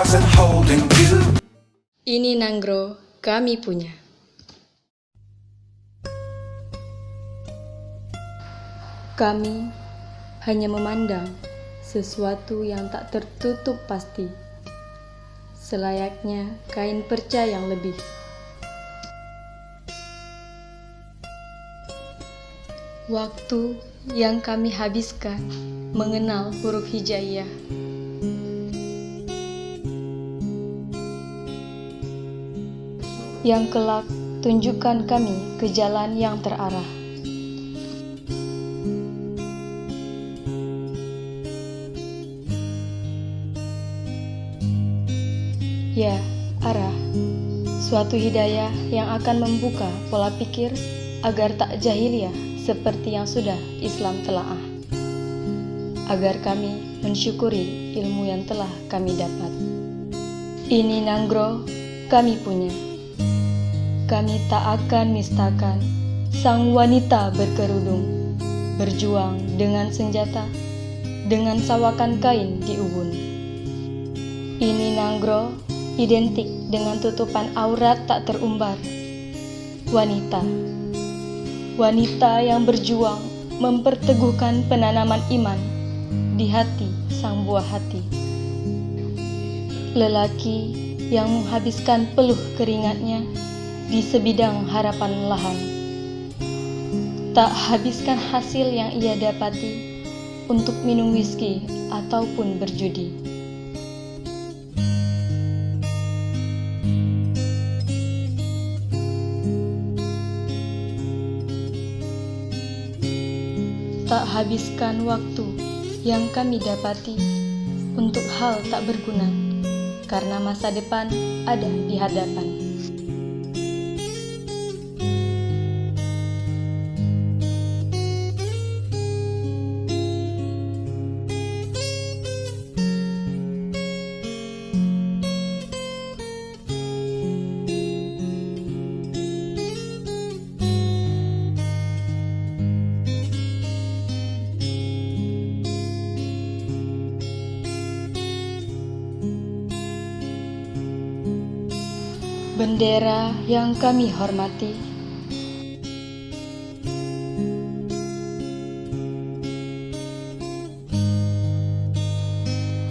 wasn't holding you. Ini Nanggro, kami punya. Kami hanya memandang sesuatu yang tak tertutup pasti, selayaknya kain perca yang lebih. Waktu yang kami habiskan mengenal huruf hijaiyah. Yang kelak tunjukkan kami ke jalan yang terarah. Ya, arah. Suatu hidayah yang akan membuka pola pikir agar tak jahiliyah seperti yang sudah Islam telaah. Agar kami mensyukuri ilmu yang telah kami dapat. Ini Nanggro, kami punya. Kami tak akan nistakan sang wanita berkerudung, berjuang dengan senjata, dengan sawakan kain di ubun. Ini Nanggro, identik dengan tutupan aurat tak terumbar. Wanita, wanita yang berjuang memperteguhkan penanaman iman di hati sang buah hati. Lelaki yang menghabiskan peluh keringatnya di sebidang harapan lahan, tak habiskan hasil yang ia dapati untuk minum whisky ataupun berjudi. Tak habiskan waktu yang kami dapati untuk hal tak berguna, karena masa depan ada di hadapan. Bendera yang kami hormati,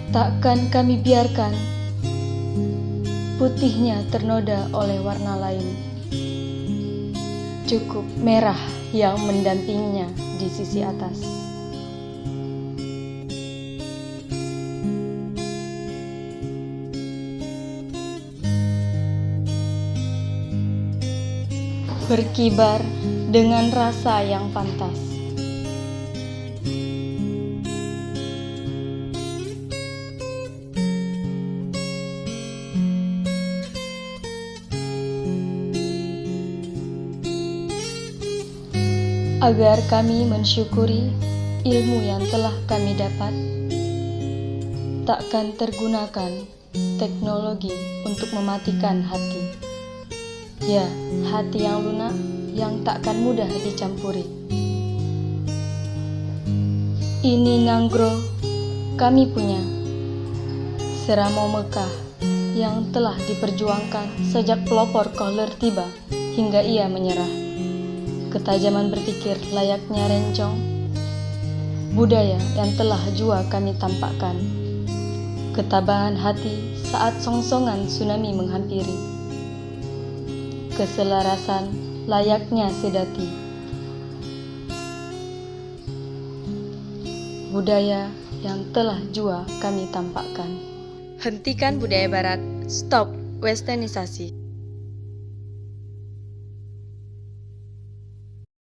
takkan kami biarkan putihnya ternoda oleh warna lain. Cukup merah yang mendampinginya di sisi atas. Berkibar dengan rasa yang pantas. Agar kami mensyukuri ilmu yang telah kami dapat, takkan tergunakan teknologi untuk mematikan hati. Ya, hati yang lunak yang takkan mudah dicampuri. Ini Nanggro, kami punya. Seramau Mekah yang telah diperjuangkan sejak pelopor Kohler tiba hingga ia menyerah. Ketajaman berpikir layaknya rencong, budaya yang telah jua kami tampakkan. Ketabahan hati saat songsongan tsunami menghampiri. Keselarasan layaknya sedati. Budaya yang telah jua kami tampakkan. Hentikan budaya barat, stop westernisasi.